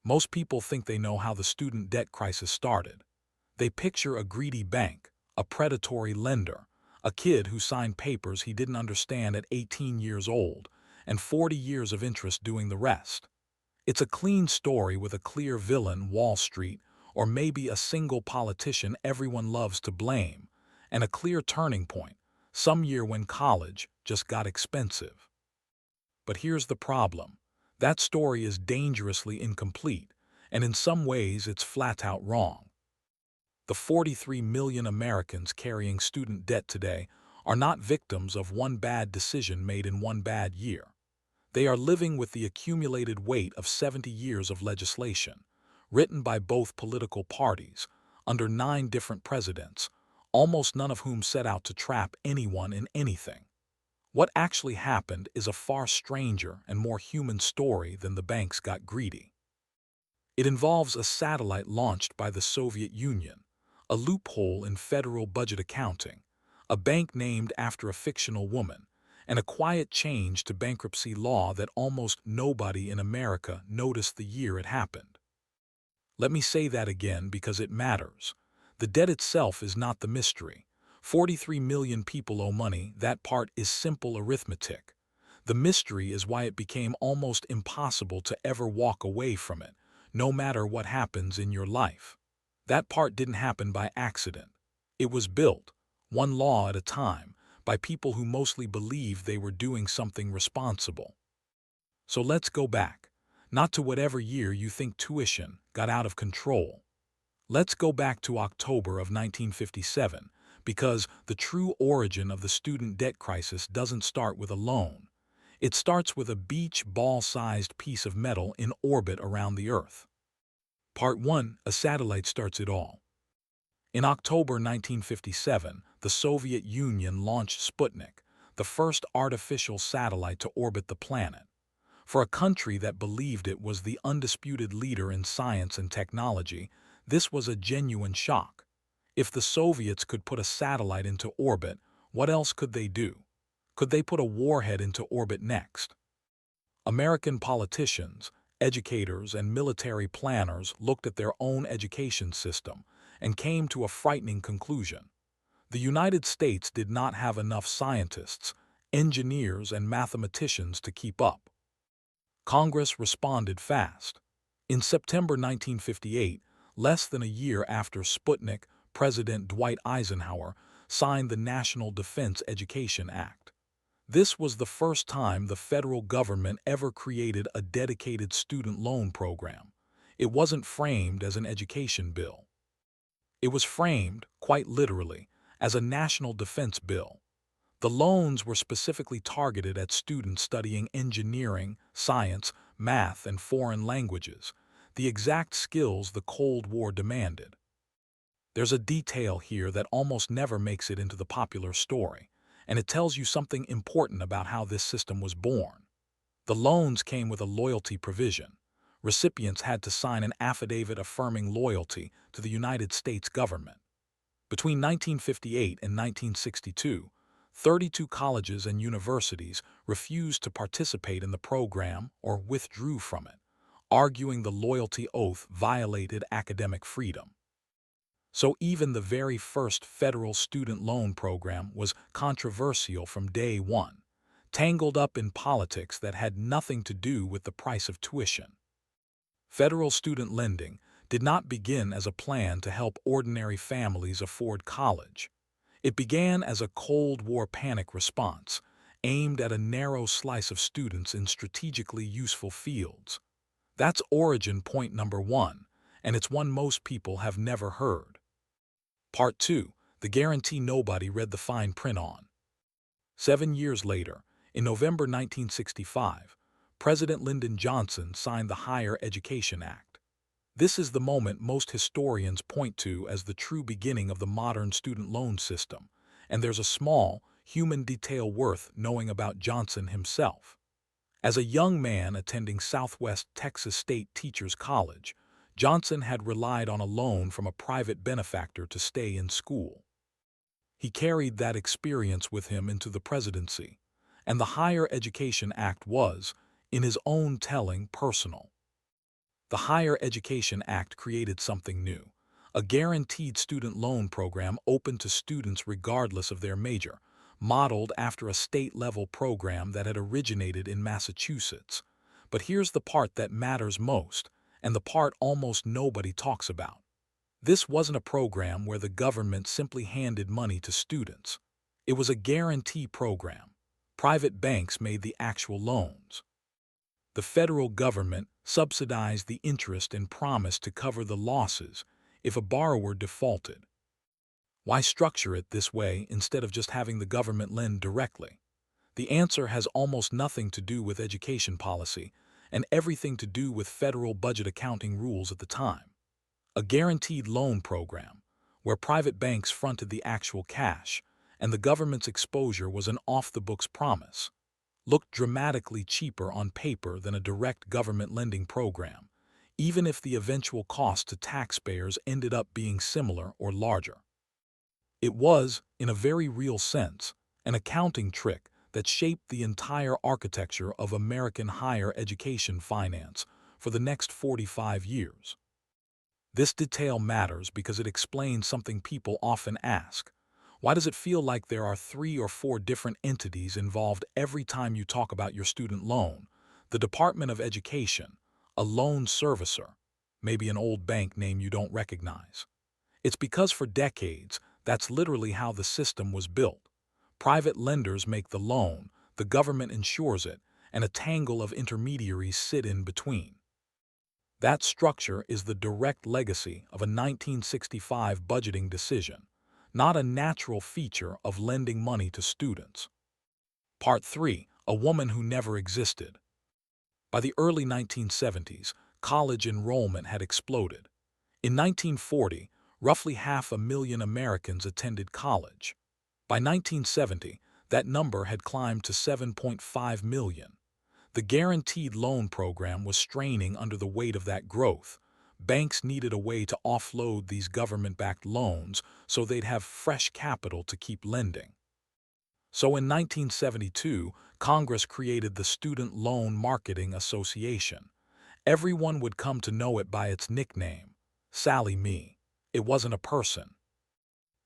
Most people think they know how the student debt crisis started. They picture a greedy bank, a predatory lender, a kid who signed papers he didn't understand at 18 years old, and 40 years of interest doing the rest. It's a clean story with a clear villain, Wall Street, or maybe a single politician everyone loves to blame, and a clear turning point, some year when college just got expensive. But here's the problem. That story is dangerously incomplete, and in some ways it's flat out wrong. The 43 million Americans carrying student debt today are not victims of one bad decision made in one bad year. They are living with the accumulated weight of 70 years of legislation, written by both political parties, under 9 different presidents, almost none of whom set out to trap anyone in anything. What actually happened is a far stranger and more human story than the banks got greedy. It involves a satellite launched by the Soviet Union, a loophole in federal budget accounting, a bank named after a fictional woman, and a quiet change to bankruptcy law that almost nobody in America noticed the year it happened. Let me say that again because it matters. The debt itself is not the mystery. 43 million people owe money, that part is simple arithmetic. The mystery is why it became almost impossible to ever walk away from it, no matter what happens in your life. That part didn't happen by accident. It was built, one law at a time, by people who mostly believed they were doing something responsible. So let's go back, not to whatever year you think tuition got out of control. Let's go back to October of 1957, because the true origin of the student debt crisis doesn't start with a loan. It starts with a beach ball-sized piece of metal in orbit around the Earth. Part 1, a satellite starts it all. In October 1957, the Soviet Union launched Sputnik, the first artificial satellite to orbit the planet. For a country that believed it was the undisputed leader in science and technology, this was a genuine shock. If the Soviets could put a satellite into orbit, what else could they do? Could they put a warhead into orbit next? American politicians, educators, and military planners looked at their own education system and came to a frightening conclusion. The United States did not have enough scientists, engineers, and mathematicians to keep up. Congress responded fast. In September 1958, less than a year after Sputnik, President Dwight Eisenhower signed the National Defense Education Act. This was the first time the federal government ever created a dedicated student loan program. It wasn't framed as an education bill. It was framed, quite literally, as a national defense bill. The loans were specifically targeted at students studying engineering, science, math, and foreign languages, the exact skills the Cold War demanded. There's a detail here that almost never makes it into the popular story, and it tells you something important about how this system was born. The loans came with a loyalty provision. Recipients had to sign an affidavit affirming loyalty to the United States government. Between 1958 and 1962, 32 colleges and universities refused to participate in the program or withdrew from it, arguing the loyalty oath violated academic freedom. So even the very first federal student loan program was controversial from day one, tangled up in politics that had nothing to do with the price of tuition. Federal student lending did not begin as a plan to help ordinary families afford college. It began as a Cold War panic response, aimed at a narrow slice of students in strategically useful fields. That's origin point number 1, and it's one most people have never heard. Part 2, the guarantee nobody read the fine print on. 7 years later, in November 1965, President Lyndon Johnson signed the Higher Education Act. This is the moment most historians point to as the true beginning of the modern student loan system, and there's a small, human detail worth knowing about Johnson himself. As a young man attending Southwest Texas State Teachers College, Johnson had relied on a loan from a private benefactor to stay in school. He carried that experience with him into the presidency, and the Higher Education Act was, in his own telling, personal. The Higher Education Act created something new, a guaranteed student loan program open to students regardless of their major, modeled after a state-level program that had originated in Massachusetts. But here's the part that matters most, and the part almost nobody talks about. This wasn't a program where the government simply handed money to students. It was a guarantee program. Private banks made the actual loans. The federal government subsidized the interest and promised to cover the losses if a borrower defaulted. Why structure it this way instead of just having the government lend directly? The answer has almost nothing to do with education policy and everything to do with federal budget accounting rules at the time. A guaranteed loan program, where private banks fronted the actual cash and the government's exposure was an off-the-books promise, looked dramatically cheaper on paper than a direct government lending program, even if the eventual cost to taxpayers ended up being similar or larger. It was, in a very real sense, an accounting trick that shaped the entire architecture of American higher education finance for the next 45 years. This detail matters because it explains something people often ask. Why does it feel like there are 3 or 4 different entities involved every time you talk about your student loan? The Department of Education, a loan servicer, maybe an old bank name you don't recognize. It's because for decades, that's literally how the system was built. Private lenders make the loan, the government insures it, and a tangle of intermediaries sit in between. That structure is the direct legacy of a 1965 budgeting decision, not a natural feature of lending money to students. Part 3. A woman who never existed. By the early 1970s, college enrollment had exploded. In 1940, roughly 500,000 Americans attended college. By 1970, that number had climbed to 7.5 million. The guaranteed loan program was straining under the weight of that growth. Banks needed a way to offload these government-backed loans so they'd have fresh capital to keep lending. So in 1972, Congress created the Student Loan Marketing Association. Everyone would come to know it by its nickname, Sally Me. It wasn't a person.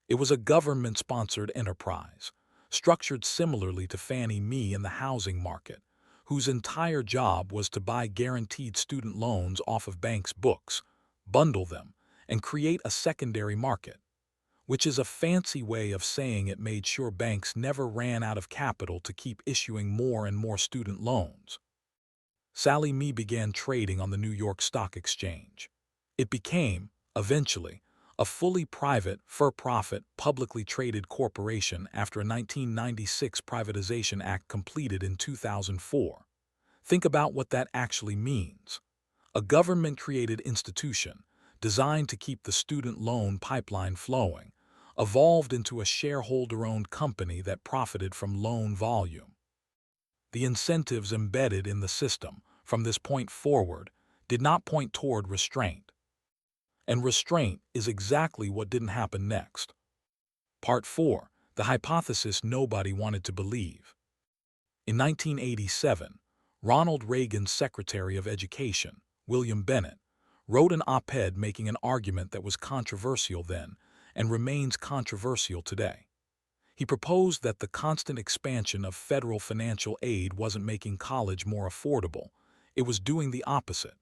It was a government-sponsored enterprise, structured similarly to Fannie Mae in the housing market, whose entire job was to buy guaranteed student loans off of banks' books, bundle them, and create a secondary market, which is a fancy way of saying it made sure banks never ran out of capital to keep issuing more and more student loans. Sally Mae began trading on the New York Stock Exchange. It became, eventually, a fully private, for-profit, publicly traded corporation after a 1996 Privatization Act completed in 2004. Think about what that actually means. A government-created institution, designed to keep the student loan pipeline flowing, evolved into a shareholder-owned company that profited from loan volume. The incentives embedded in the system, from this point forward, did not point toward restraint. And restraint is exactly what didn't happen next. Part 4. The hypothesis nobody wanted to believe. In 1987, Ronald Reagan's Secretary of Education, William Bennett, wrote an op-ed making an argument that was controversial then and remains controversial today. He proposed that the constant expansion of federal financial aid wasn't making college more affordable, it was doing the opposite.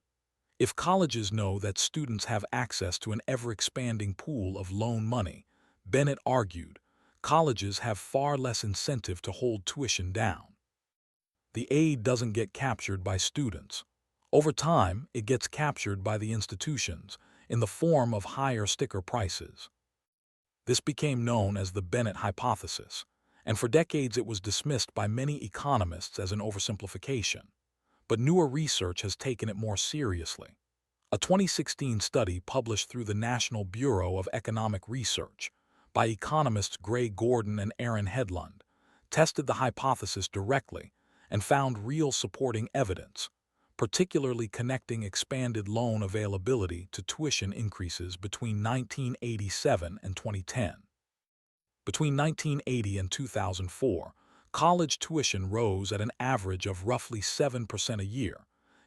If colleges know that students have access to an ever-expanding pool of loan money, Bennett argued, colleges have far less incentive to hold tuition down. The aid doesn't get captured by students. Over time, it gets captured by the institutions in the form of higher sticker prices. This became known as the Bennett hypothesis, and for decades it was dismissed by many economists as an oversimplification. But newer research has taken it more seriously. A 2016 study published through the National Bureau of Economic Research by economists Gray Gordon and Aaron Hedlund tested the hypothesis directly and found real supporting evidence, particularly connecting expanded loan availability to tuition increases between 1987 and 2010. Between 1980 and 2004, college tuition rose at an average of roughly 7% a year,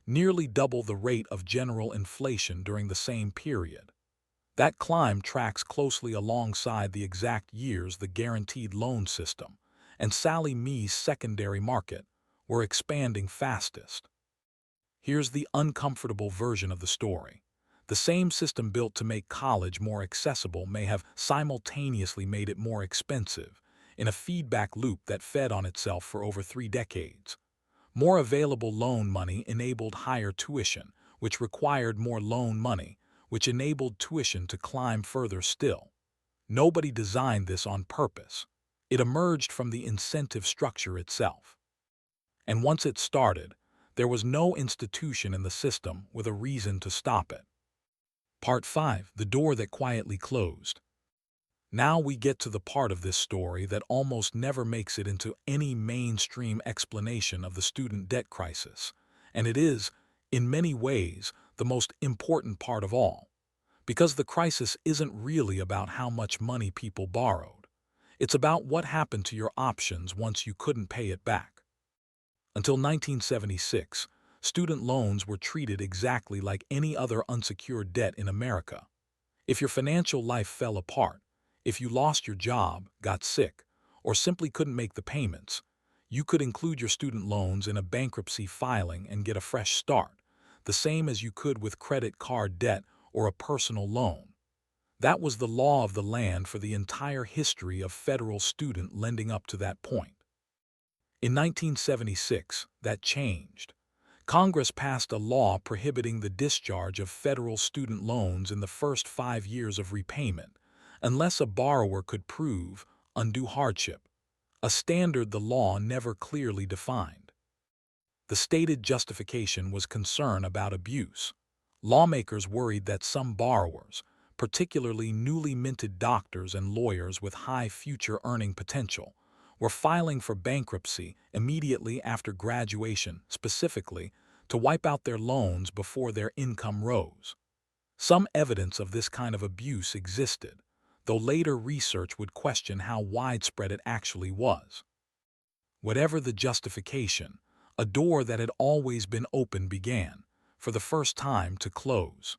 nearly double the rate of general inflation during the same period. That climb tracks closely alongside the exact years the guaranteed loan system and Sally Me's secondary market were expanding fastest. Here's the uncomfortable version of the story. The same system built to make college more accessible may have simultaneously made it more expensive, in a feedback loop that fed on itself for over 3 decades. More available loan money enabled higher tuition, which required more loan money, which enabled tuition to climb further still. Nobody designed this on purpose. It emerged from the incentive structure itself. And once it started, there was no institution in the system with a reason to stop it. Part 5. The door that quietly closed. Now we get to the part of this story that almost never makes it into any mainstream explanation of the student debt crisis, and it is, in many ways, the most important part of all, because the crisis isn't really about how much money people borrowed. It's about what happened to your options once you couldn't pay it back. Until 1976, student loans were treated exactly like any other unsecured debt in America. If your financial life fell apart, if you lost your job, got sick, or simply couldn't make the payments, you could include your student loans in a bankruptcy filing and get a fresh start, the same as you could with credit card debt or a personal loan. That was the law of the land for the entire history of federal student lending up to that point. In 1976, that changed. Congress passed a law prohibiting the discharge of federal student loans in the first 5 years of repayment, unless a borrower could prove undue hardship, a standard the law never clearly defined. The stated justification was concern about abuse. Lawmakers worried that some borrowers, particularly newly minted doctors and lawyers with high future earning potential, were filing for bankruptcy immediately after graduation, specifically to wipe out their loans before their income rose. Some evidence of this kind of abuse existed, though later research would question how widespread it actually was. Whatever the justification, a door that had always been open began, for the first time, to close.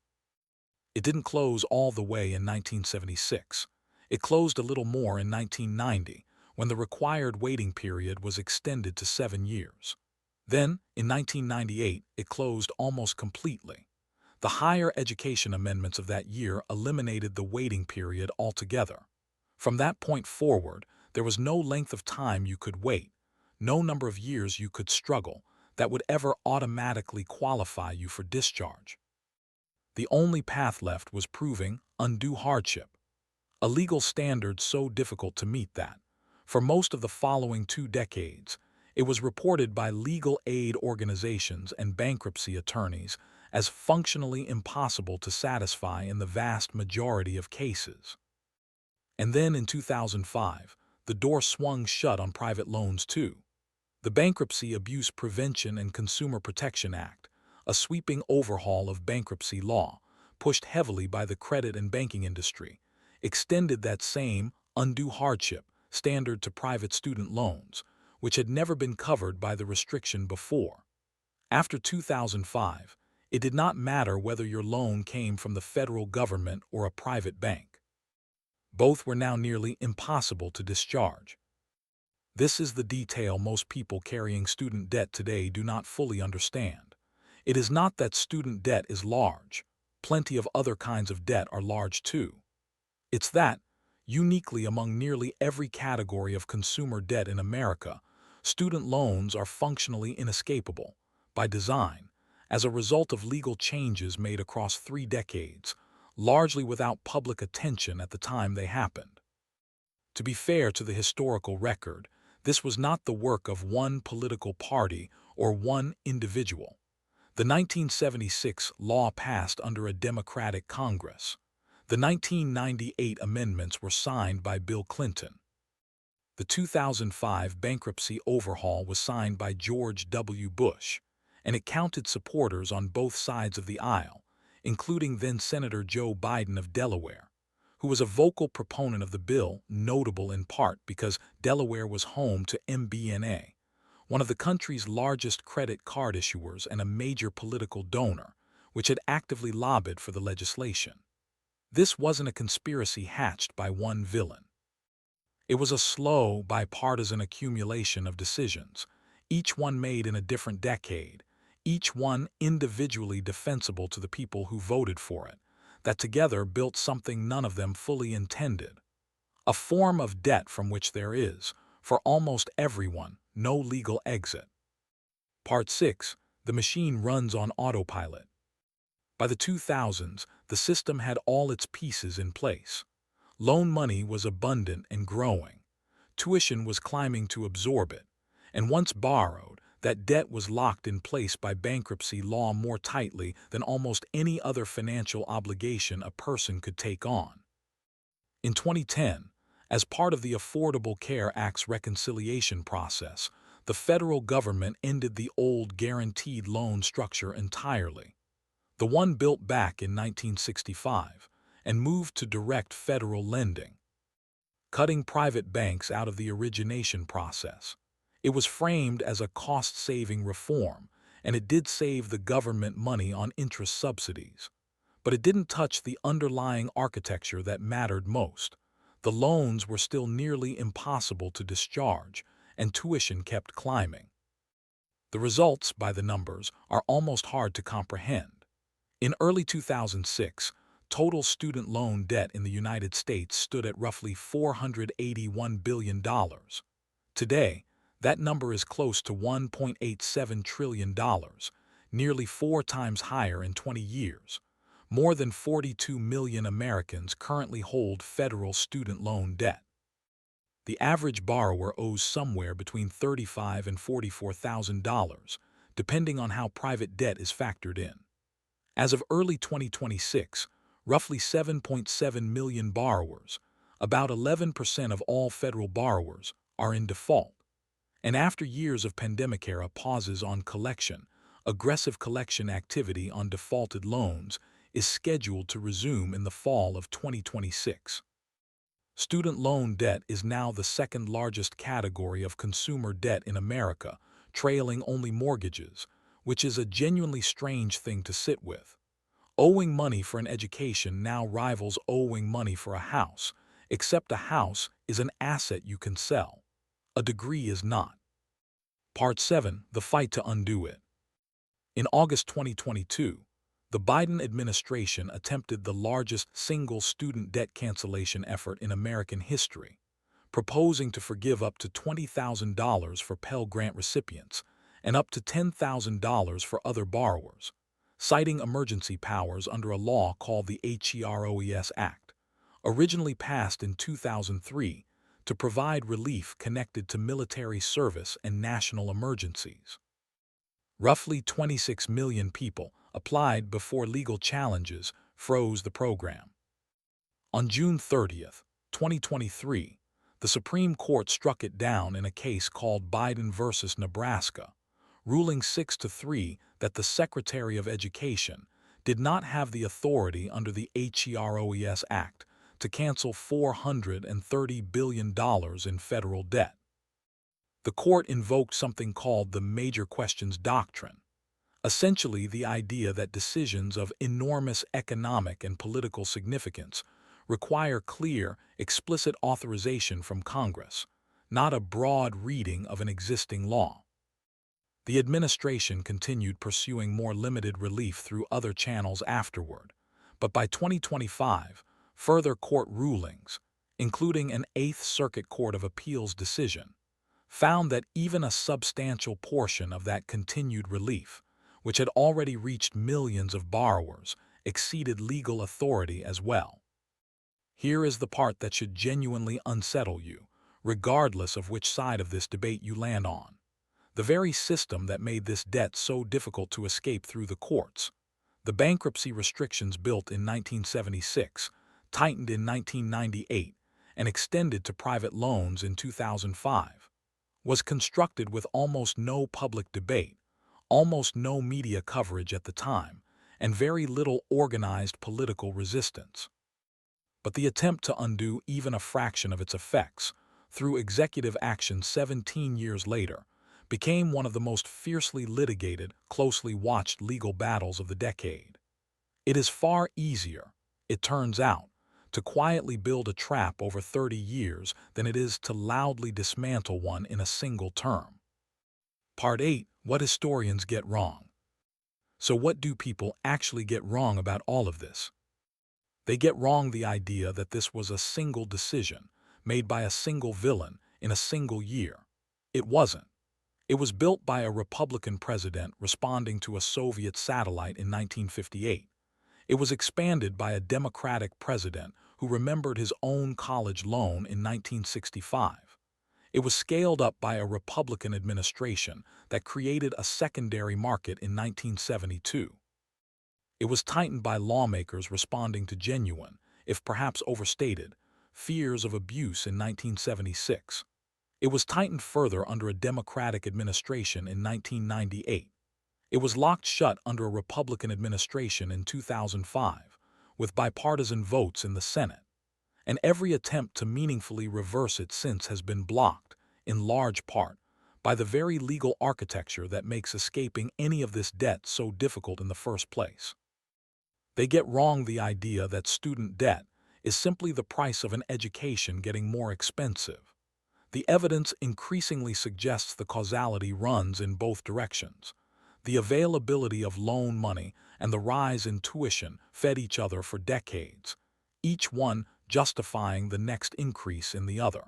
It didn't close all the way in 1976. It closed a little more in 1990, when the required waiting period was extended to 7 years. Then, in 1998, it closed almost completely. The higher education amendments of that year eliminated the waiting period altogether. From that point forward, there was no length of time you could wait, no number of years you could struggle, that would ever automatically qualify you for discharge. The only path left was proving undue hardship, a legal standard so difficult to meet that, for most of the following 2 decades, it was reported by legal aid organizations and bankruptcy attorneys as functionally impossible to satisfy in the vast majority of cases. And then in 2005, the door swung shut on private loans too. The Bankruptcy Abuse Prevention and Consumer Protection Act, a sweeping overhaul of bankruptcy law, pushed heavily by the credit and banking industry, extended that same undue hardship standard to private student loans, which had never been covered by the restriction before. After 2005, it did not matter whether your loan came from the federal government or a private bank. Both were now nearly impossible to discharge. This is the detail most people carrying student debt today do not fully understand. It is not that student debt is large. Plenty of other kinds of debt are large too. It's that, uniquely among nearly every category of consumer debt in America, student loans are functionally inescapable, by design, as a result of legal changes made across 3 decades, largely without public attention at the time they happened. To be fair to the historical record, this was not the work of one political party or one individual. The 1976 law passed under a Democratic Congress. The 1998 amendments were signed by Bill Clinton. The 2005 bankruptcy overhaul was signed by George W. Bush, and it counted supporters on both sides of the aisle, including then-Senator Joe Biden of Delaware, who was a vocal proponent of the bill, notable in part because Delaware was home to MBNA, one of the country's largest credit card issuers and a major political donor, which had actively lobbied for the legislation. This wasn't a conspiracy hatched by one villain. It was a slow, bipartisan accumulation of decisions, each one made in a different decade, each one individually defensible to the people who voted for it, that together built something none of them fully intended. A form of debt from which there is, for almost everyone, no legal exit. Part 6. The machine runs on autopilot. By the 2000s, the system had all its pieces in place. Loan money was abundant and growing. Tuition was climbing to absorb it. And once borrowed, that debt was locked in place by bankruptcy law more tightly than almost any other financial obligation a person could take on. In 2010, as part of the Affordable Care Act's reconciliation process, the federal government ended the old guaranteed loan structure entirely, the one built back in 1965, and moved to direct federal lending, cutting private banks out of the origination process. It was framed as a cost-saving reform, and it did save the government money on interest subsidies. But it didn't touch the underlying architecture that mattered most. The loans were still nearly impossible to discharge, and tuition kept climbing. The results, by the numbers, are almost hard to comprehend. In early 2006, total student loan debt in the United States stood at roughly $481 billion. Today, that number is close to $1.87 trillion, nearly 4 times higher in 20 years. More than 42 million Americans currently hold federal student loan debt. The average borrower owes somewhere between $35,000 and $44,000, depending on how private debt is factored in. As of early 2026, roughly 7.7 million borrowers, about 11% of all federal borrowers, are in default. And after years of pandemic-era pauses on collection, aggressive collection activity on defaulted loans is scheduled to resume in the fall of 2026. Student loan debt is now the second largest category of consumer debt in America, trailing only mortgages, which is a genuinely strange thing to sit with. Owing money for an education now rivals owing money for a house, except a house is an asset you can sell. A degree is not. Part 7. The fight to undo it. In August 2022, the Biden administration attempted the largest single student debt cancellation effort in American history, proposing to forgive up to $20,000 for Pell Grant recipients and up to $10,000 for other borrowers, citing emergency powers under a law called the HEROES Act, originally passed in 2003 to provide relief connected to military service and national emergencies. Roughly 26 million people applied before legal challenges froze the program. On June 30, 2023, the Supreme Court struck it down in a case called Biden versus Nebraska, ruling 6-3 that the Secretary of Education did not have the authority under the HEROES Act to cancel $430 billion in federal debt. The court invoked something called the Major Questions Doctrine, essentially the idea that decisions of enormous economic and political significance require clear, explicit authorization from Congress, not a broad reading of an existing law. The administration continued pursuing more limited relief through other channels afterward, but by 2025, further court rulings, including an Eighth Circuit Court of Appeals decision, found that even a substantial portion of that continued relief, which had already reached millions of borrowers, exceeded legal authority as well. Here is the part that should genuinely unsettle you, regardless of which side of this debate you land on. The very system that made this debt so difficult to escape through the courts, the bankruptcy restrictions built in 1976, tightened in 1998, and extended to private loans in 2005, was constructed with almost no public debate, almost no media coverage at the time, and very little organized political resistance. But the attempt to undo even a fraction of its effects, through executive action 17 years later, became one of the most fiercely litigated, closely watched legal battles of the decade. It is far easier, it turns out, to quietly build a trap over 30 years than it is to loudly dismantle one in a single term. Part 8. What historians get wrong. So what do people actually get wrong about all of this? They get wrong the idea that this was a single decision, made by a single villain, in a single year. It wasn't. It was built by a Republican president responding to a Soviet satellite in 1958. It was expanded by a Democratic president who remembered his own college loan in 1965. It was scaled up by a Republican administration that created a secondary market in 1972. It was tightened by lawmakers responding to genuine, if perhaps overstated, fears of abuse in 1976. It was tightened further under a Democratic administration in 1998. It was locked shut under a Republican administration in 2005, with bipartisan votes in the Senate. And every attempt to meaningfully reverse it since has been blocked, in large part, by the very legal architecture that makes escaping any of this debt so difficult in the first place. They get wrong the idea that student debt is simply the price of an education getting more expensive. The evidence increasingly suggests the causality runs in both directions. The availability of loan money and the rise in tuition fed each other for decades, each one justifying the next increase in the other.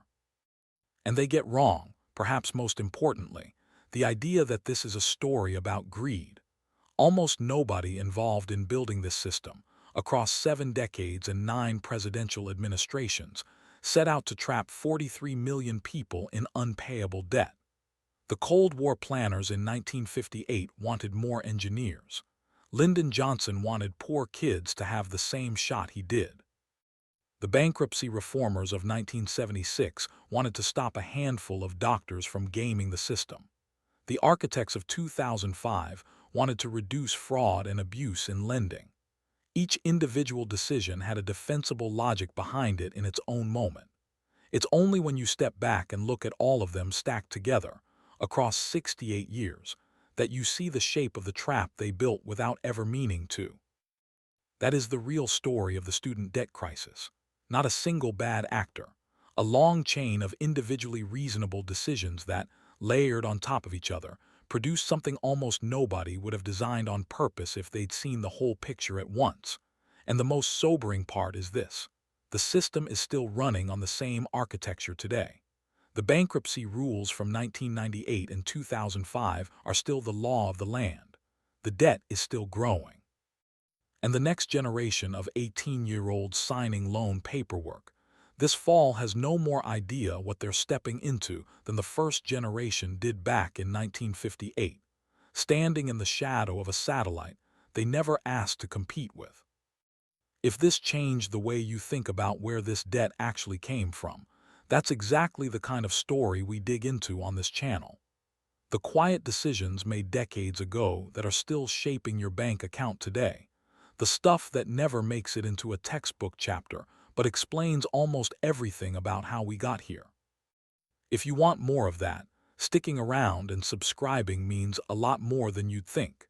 And they get wrong, perhaps most importantly, the idea that this is a story about greed. Almost nobody involved in building this system, across 7 decades and 9 presidential administrations, set out to trap 43 million people in unpayable debt. The Cold War planners in 1958 wanted more engineers. Lyndon Johnson wanted poor kids to have the same shot he did. The bankruptcy reformers of 1976 wanted to stop a handful of doctors from gaming the system. The architects of 2005 wanted to reduce fraud and abuse in lending. Each individual decision had a defensible logic behind it in its own moment. It's only when you step back and look at all of them stacked together, across 68 years, that you see the shape of the trap they built without ever meaning to. That is the real story of the student debt crisis. Not a single bad actor, a long chain of individually reasonable decisions that, layered on top of each other, produced something almost nobody would have designed on purpose if they'd seen the whole picture at once. And the most sobering part is this: the system is still running on the same architecture today. The bankruptcy rules from 1998 and 2005 are still the law of the land. The debt is still growing. And the next generation of 18-year-olds signing loan paperwork, this fall has no more idea what they're stepping into than the first generation did back in 1958, standing in the shadow of a satellite they never asked to compete with. If this changed the way you think about where this debt actually came from, that's exactly the kind of story we dig into on this channel. The quiet decisions made decades ago that are still shaping your bank account today. The stuff that never makes it into a textbook chapter, but explains almost everything about how we got here. If you want more of that, sticking around and subscribing means a lot more than you'd think.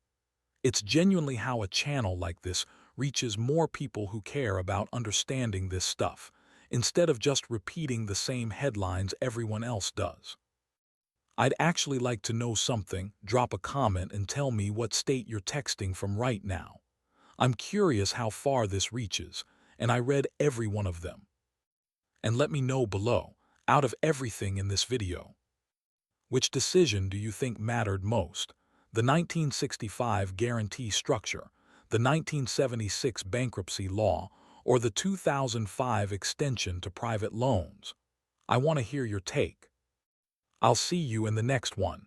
It's genuinely how a channel like this reaches more people who care about understanding this stuff, instead of just repeating the same headlines everyone else does. I'd actually like to know something. Drop a comment and tell me what state you're texting from right now. I'm curious how far this reaches, and I read every one of them. And let me know below, out of everything in this video, which decision do you think mattered most? The 1965 guarantee structure, the 1976 bankruptcy law, or the 2005 extension to private loans? I want to hear your take. I'll see you in the next one.